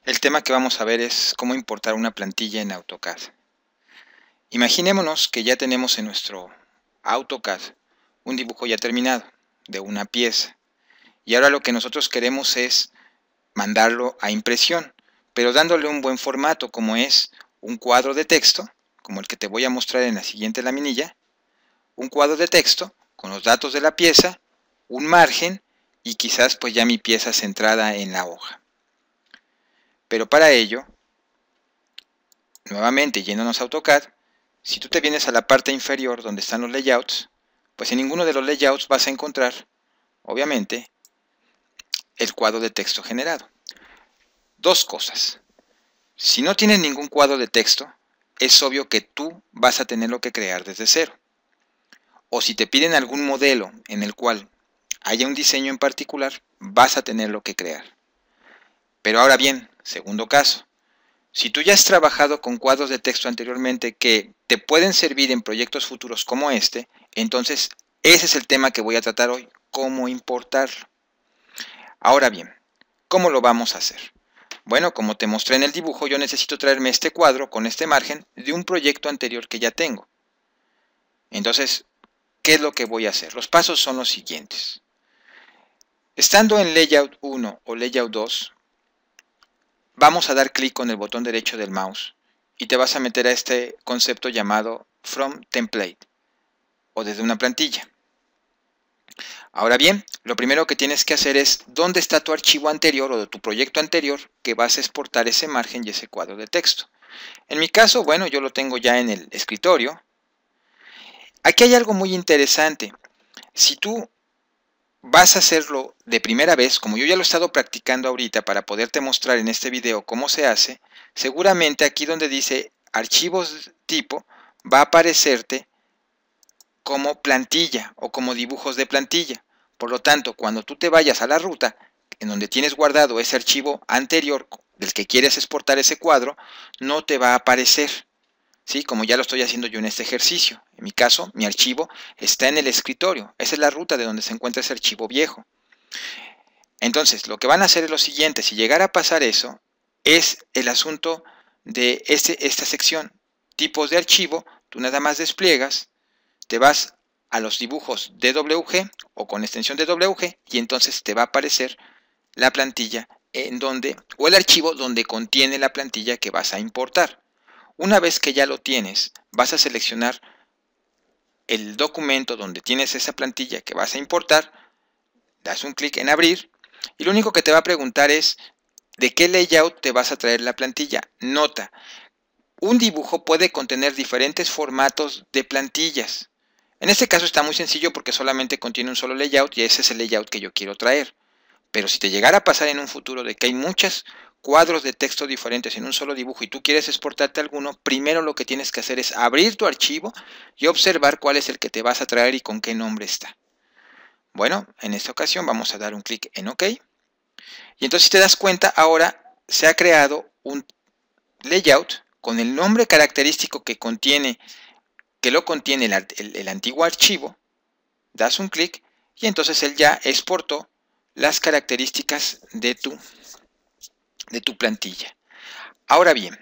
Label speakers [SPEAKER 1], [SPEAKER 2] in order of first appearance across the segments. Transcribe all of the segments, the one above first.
[SPEAKER 1] El tema que vamos a ver es cómo importar una plantilla en AutoCAD. Imaginémonos que ya tenemos en nuestro AutoCAD un dibujo ya terminado de una pieza. Y ahora lo que nosotros queremos es mandarlo a impresión, pero dándole un buen formato como es un cuadro de texto, como el que te voy a mostrar en la siguiente laminilla, un cuadro de texto con los datos de la pieza, un margen y quizás pues ya mi pieza centrada en la hoja. Pero para ello, nuevamente yéndonos a AutoCAD, si tú te vienes a la parte inferior donde están los layouts, pues en ninguno de los layouts vas a encontrar, obviamente, el cuadro de texto generado. Dos cosas. Si no tienes ningún cuadro de texto, es obvio que tú vas a tenerlo que crear desde cero. O si te piden algún modelo en el cual haya un diseño en particular, vas a tenerlo que crear. Pero ahora bien, segundo caso, si tú ya has trabajado con cuadros de texto anteriormente que te pueden servir en proyectos futuros como este, entonces ese es el tema que voy a tratar hoy, cómo importarlo. Ahora bien, ¿cómo lo vamos a hacer? Bueno, como te mostré en el dibujo, yo necesito traerme este cuadro con este margen de un proyecto anterior que ya tengo. Entonces, ¿qué es lo que voy a hacer? Los pasos son los siguientes. Estando en Layout 1 o Layout 2, vamos a dar clic con el botón derecho del mouse y te vas a meter a este concepto llamado From Template o desde una plantilla. Ahora bien, lo primero que tienes que hacer es dónde está tu archivo anterior o de tu proyecto anterior que vas a exportar ese margen y ese cuadro de texto. En mi caso, bueno, yo lo tengo ya en el escritorio. Aquí hay algo muy interesante. Si tú vas a hacerlo de primera vez, como yo ya lo he estado practicando ahorita para poderte mostrar en este video cómo se hace, seguramente aquí donde dice archivos tipo va a aparecerte como plantilla o como dibujos de plantilla. Por lo tanto, cuando tú te vayas a la ruta en donde tienes guardado ese archivo anterior del que quieres exportar ese cuadro, no te va a aparecer, ¿sí? Como ya lo estoy haciendo yo en este ejercicio. En mi caso, mi archivo está en el escritorio. Esa es la ruta de donde se encuentra ese archivo viejo. Entonces, lo que van a hacer es lo siguiente. Si llegara a pasar eso, es el asunto de esta sección. Tipos de archivo, tú nada más despliegas, te vas a los dibujos DWG o con extensión DWG y entonces te va a aparecer la plantilla en donde, o el archivo donde contiene la plantilla que vas a importar. Una vez que ya lo tienes, vas a seleccionar el documento donde tienes esa plantilla que vas a importar, das un clic en abrir y lo único que te va a preguntar es de qué layout te vas a traer la plantilla. Nota, un dibujo puede contener diferentes formatos de plantillas. En este caso está muy sencillo porque solamente contiene un solo layout y ese es el layout que yo quiero traer. Pero si te llegara a pasar en un futuro de que hay muchos cuadros de texto diferentes en un solo dibujo y tú quieres exportarte alguno, primero lo que tienes que hacer es abrir tu archivo y observar cuál es el que te vas a traer y con qué nombre está. Bueno, en esta ocasión vamos a dar un clic en OK. Y entonces si te das cuenta, ahora se ha creado un layout con el nombre característico que lo contiene el antiguo archivo. Das un clic y entonces él ya exportó las características de tu plantilla. Ahora bien,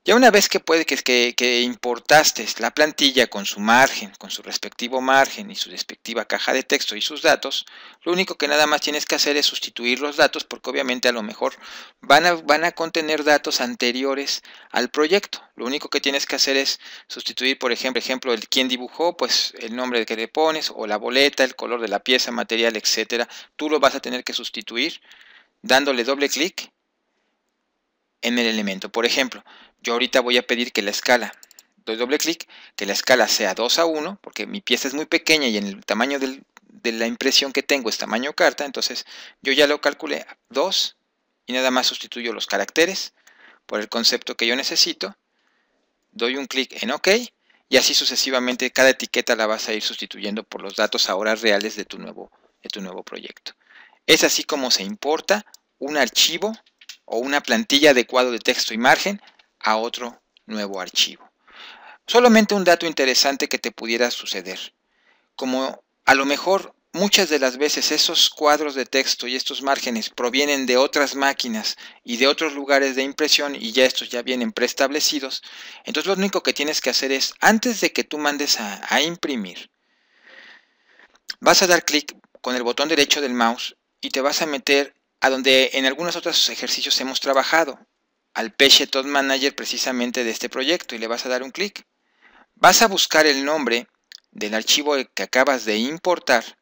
[SPEAKER 1] ya una vez que importaste la plantilla con su margen, con su respectivo margen y su respectiva caja de texto y sus datos, lo único que nada más tienes que hacer es sustituir los datos porque obviamente a lo mejor van a contener datos anteriores al proyecto. Lo único que tienes que hacer es sustituir, por ejemplo, el quién dibujó, pues el nombre que le pones o la boleta, el color de la pieza, material, etcétera. Tú lo vas a tener que sustituir dándole doble clic en el elemento. Por ejemplo, yo ahorita voy a pedir que la escala, doy doble clic, que la escala sea 2:1, porque mi pieza es muy pequeña y en el tamaño de la impresión que tengo es tamaño carta, entonces yo ya lo calculé 2 y nada más sustituyo los caracteres por el concepto que yo necesito, doy un clic en OK y así sucesivamente cada etiqueta la vas a ir sustituyendo por los datos ahora reales de tu nuevo proyecto. Es así como se importa un archivo o una plantilla de cuadro de texto y margen a otro nuevo archivo. Solamente un dato interesante que te pudiera suceder. Como a lo mejor muchas de las veces esos cuadros de texto y estos márgenes provienen de otras máquinas y de otros lugares de impresión y ya estos ya vienen preestablecidos, entonces lo único que tienes que hacer es, antes de que tú mandes a imprimir, vas a dar clic con el botón derecho del mouse y te vas a meter a donde en algunos otros ejercicios hemos trabajado, al Page Method Manager precisamente de este proyecto, y le vas a dar un clic. Vas a buscar el nombre del archivo que acabas de importar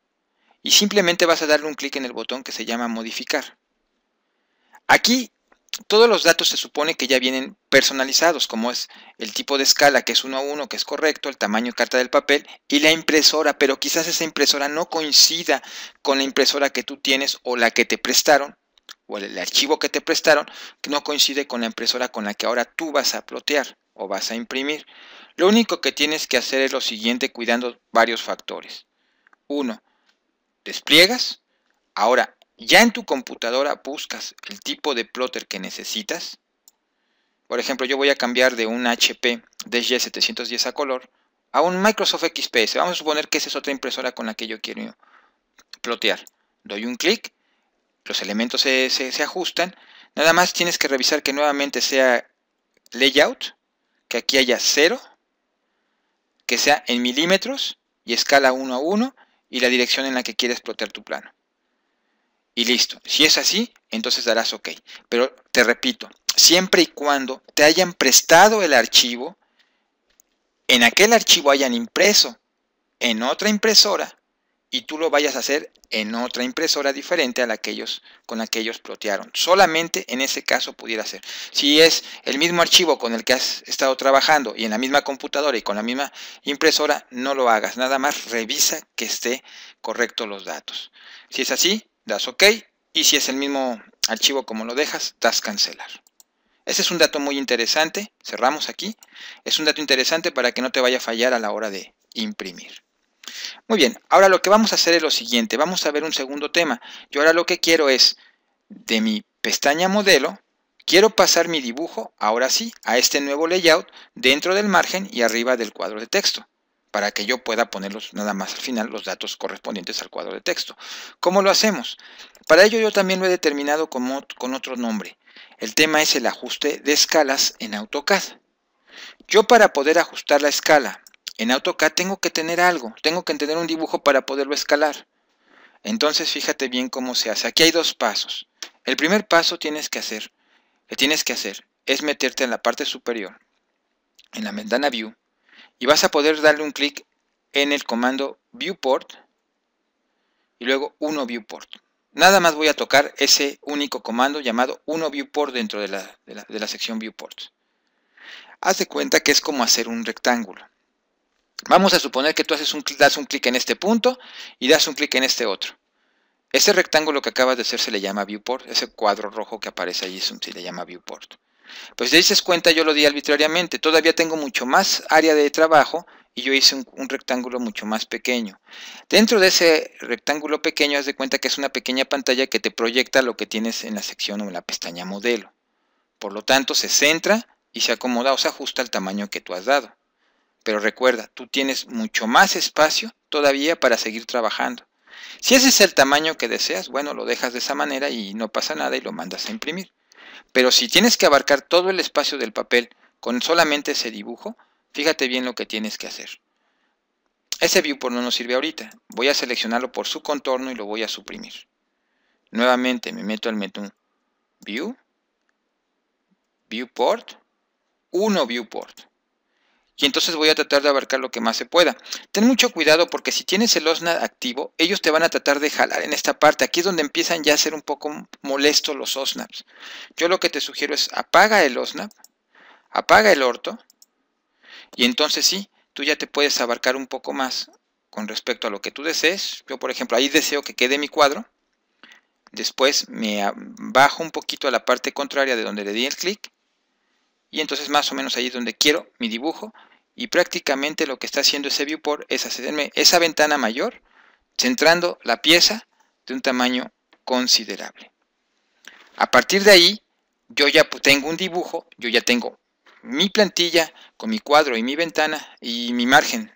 [SPEAKER 1] y simplemente vas a darle un clic en el botón que se llama modificar. Aquí todos los datos se supone que ya vienen personalizados, como es el tipo de escala, que es 1 a 1, que es correcto, el tamaño de carta del papel y la impresora, pero quizás esa impresora no coincida con la impresora que tú tienes o la que te prestaron, o el archivo que te prestaron, que no coincide con la impresora con la que ahora tú vas a plotear o vas a imprimir. Lo único que tienes que hacer es lo siguiente, cuidando varios factores. 1. Despliegas. Ahora, ya en tu computadora buscas el tipo de plotter que necesitas. Por ejemplo, yo voy a cambiar de un HP DG710 a color a un Microsoft XPS. Vamos a suponer que esa es otra impresora con la que yo quiero plotear. Doy un clic, los elementos se ajustan. Nada más tienes que revisar que nuevamente sea layout, que aquí haya 0, que sea en milímetros y escala 1 a 1 y la dirección en la que quieres plotear tu plano. Y listo. Si es así, entonces darás OK. Pero te repito, siempre y cuando te hayan prestado el archivo, en aquel archivo hayan impreso en otra impresora y tú lo vayas a hacer en otra impresora diferente a con la que ellos plotearon. Solamente en ese caso pudiera ser. Si es el mismo archivo con el que has estado trabajando y en la misma computadora y con la misma impresora, no lo hagas. Nada más revisa que esté correcto los datos. Si es así, das OK, y si es el mismo archivo como lo dejas, das cancelar. Ese es un dato muy interesante, cerramos aquí. Es un dato interesante para que no te vaya a fallar a la hora de imprimir. Muy bien, ahora lo que vamos a hacer es lo siguiente, vamos a ver un segundo tema. Yo ahora lo que quiero es, de mi pestaña modelo, quiero pasar mi dibujo, ahora sí, a este nuevo layout dentro del margen y arriba del cuadro de texto, para que yo pueda ponerlos nada más al final los datos correspondientes al cuadro de texto. ¿Cómo lo hacemos? Para ello yo también lo he determinado con otro nombre. El tema es el ajuste de escalas en AutoCAD. Yo para poder ajustar la escala en AutoCAD tengo que tener algo, tengo que tener un dibujo para poderlo escalar. Entonces fíjate bien cómo se hace. Aquí hay dos pasos. El primer paso que tienes que hacer es meterte en la parte superior, en la ventana View, y vas a poder darle un clic en el comando Viewport y luego 1 Viewport. Nada más voy a tocar ese único comando llamado 1 Viewport dentro de la sección Viewports. Haz de cuenta que es como hacer un rectángulo. Vamos a suponer que tú das un clic en este punto y das un clic en este otro. Ese rectángulo que acabas de hacer se le llama Viewport. Ese cuadro rojo que aparece allí se le llama Viewport. Pues si te dices cuenta, yo lo di arbitrariamente. Todavía tengo mucho más área de trabajo y yo hice un rectángulo mucho más pequeño. Dentro de ese rectángulo pequeño, haz de cuenta que es una pequeña pantalla que te proyecta lo que tienes en la sección o en la pestaña modelo. Por lo tanto, se centra y se acomoda o se ajusta al tamaño que tú has dado. Pero recuerda, tú tienes mucho más espacio todavía para seguir trabajando. Si ese es el tamaño que deseas, bueno, lo dejas de esa manera y no pasa nada y lo mandas a imprimir. Pero si tienes que abarcar todo el espacio del papel con solamente ese dibujo, fíjate bien lo que tienes que hacer. Ese viewport no nos sirve ahorita. Voy a seleccionarlo por su contorno y lo voy a suprimir. Nuevamente me meto al menú View, Viewport, 1 Viewport. Y entonces voy a tratar de abarcar lo que más se pueda. Ten mucho cuidado porque si tienes el OSNAP activo, ellos te van a tratar de jalar en esta parte. Aquí es donde empiezan ya a ser un poco molestos los OSNAPs. Yo lo que te sugiero es apaga el OSNAP, apaga el orto, y entonces sí, tú ya te puedes abarcar un poco más con respecto a lo que tú desees. Yo, por ejemplo, ahí deseo que quede mi cuadro. Después me bajo un poquito a la parte contraria de donde le di el clic. Y entonces más o menos ahí es donde quiero mi dibujo. Y prácticamente lo que está haciendo ese viewport es hacerme esa ventana mayor, centrando la pieza de un tamaño considerable. A partir de ahí, yo ya tengo un dibujo, yo ya tengo mi plantilla con mi cuadro y mi ventana y mi margen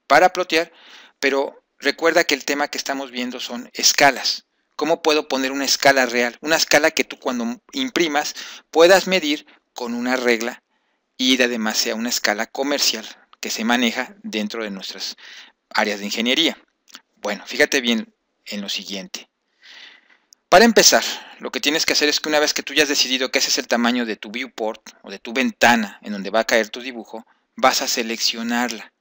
[SPEAKER 1] para plotear, pero recuerda que el tema que estamos viendo son escalas. ¿Cómo puedo poner una escala real? Una escala que tú cuando imprimas puedas medir con una regla y además sea una escala comercial que se maneja dentro de nuestras áreas de ingeniería. Bueno, fíjate bien en lo siguiente. Para empezar, lo que tienes que hacer es que una vez que tú ya has decidido que ese es el tamaño de tu viewport o de tu ventana en donde va a caer tu dibujo, vas a seleccionarla.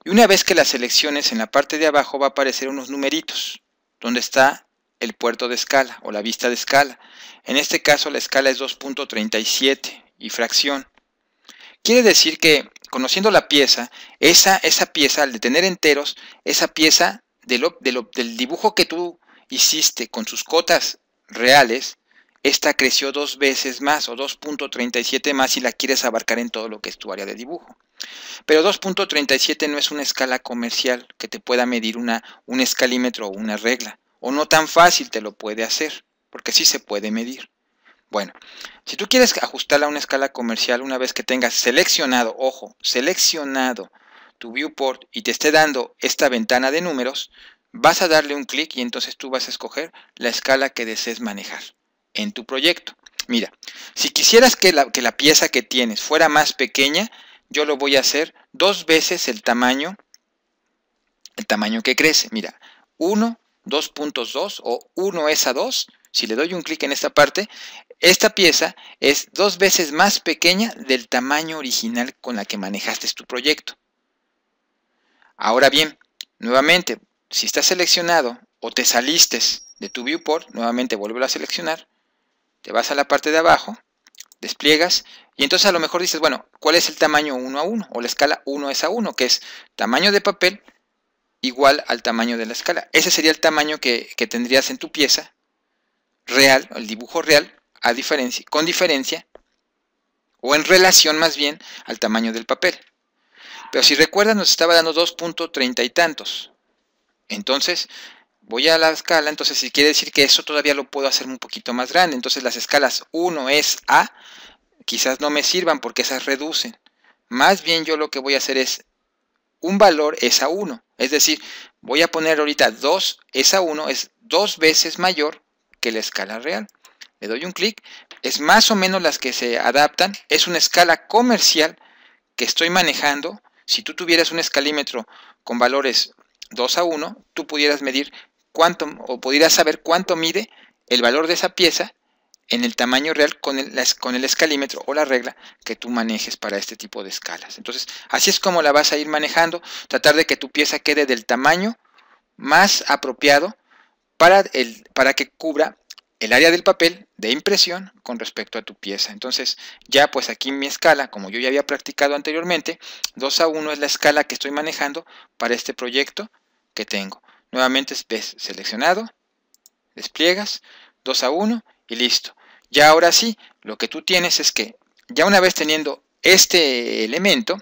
[SPEAKER 1] Y una vez que la selecciones, en la parte de abajo va a aparecer unos numeritos, donde está el puerto de escala o la vista de escala. En este caso la escala es 2.37 y fracción. Quiere decir que, conociendo la pieza, esa pieza, al de tener enteros, esa pieza del dibujo que tú hiciste con sus cotas reales, esta creció 2 veces más o 2.37 más si la quieres abarcar en todo lo que es tu área de dibujo. Pero 2.37 no es una escala comercial que te pueda medir un escalímetro o una regla, o no tan fácil te lo puede hacer, porque sí se puede medir. Bueno, si tú quieres ajustarla a una escala comercial, una vez que tengas seleccionado, ojo, seleccionado tu viewport y te esté dando esta ventana de números, vas a darle un clic y entonces tú vas a escoger la escala que desees manejar en tu proyecto. Mira, si quisieras que la pieza que tienes fuera más pequeña, yo lo voy a hacer 2 veces el tamaño que crece. Mira, 1, 2.2 o 1 es a 2. Si le doy un clic en esta parte, esta pieza es 2 veces más pequeña del tamaño original con la que manejaste tu proyecto. Ahora bien, nuevamente, si estás seleccionado o te saliste de tu viewport, nuevamente vuelve a seleccionar, te vas a la parte de abajo, despliegas y entonces a lo mejor dices, bueno, ¿cuál es el tamaño 1 a 1? O la escala 1 es a 1, que es tamaño de papel igual al tamaño de la escala. Ese sería el tamaño que tendrías en tu pieza real, el dibujo real, con diferencia, o en relación más bien al tamaño del papel. Pero si recuerdas, nos estaba dando 2.30 y tantos. Entonces, voy a la escala, entonces si quiere decir que eso todavía lo puedo hacer un poquito más grande. Entonces las escalas 1 es a, quizás no me sirvan porque esas reducen. Más bien yo lo que voy a hacer es un valor es a 1. Es decir, voy a poner ahorita 2 es a 1, es 2 veces mayor que la escala real. Le doy un clic, es más o menos las que se adaptan, es una escala comercial que estoy manejando. Si tú tuvieras un escalímetro con valores 2 a 1, tú pudieras medir cuánto, o pudieras saber cuánto mide el valor de esa pieza en el tamaño real con el escalímetro o la regla que tú manejes para este tipo de escalas. Entonces, así es como la vas a ir manejando, tratar de que tu pieza quede del tamaño más apropiado para que cubra el área del papel de impresión con respecto a tu pieza. Entonces, ya pues aquí mi escala, como yo ya había practicado anteriormente, 2 a 1 es la escala que estoy manejando para este proyecto que tengo. Nuevamente ves seleccionado, despliegas, 2 a 1 y listo. Ya ahora sí, lo que tú tienes es que ya una vez teniendo este elemento,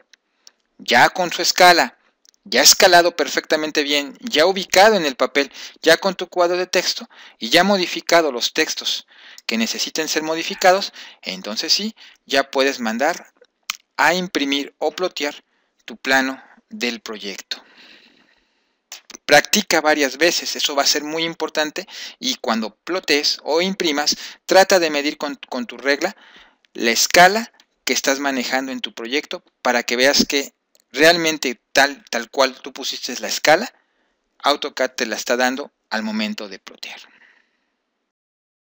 [SPEAKER 1] ya con su escala, ya escalado perfectamente bien, ya ubicado en el papel, ya con tu cuadro de texto y ya modificado los textos que necesiten ser modificados, entonces sí, ya puedes mandar a imprimir o plotear tu plano del proyecto. Practica varias veces, eso va a ser muy importante, y cuando plotees o imprimas, trata de medir con tu regla la escala que estás manejando en tu proyecto para que veas que realmente tal cual tú pusiste la escala, AutoCAD te la está dando al momento de plotear.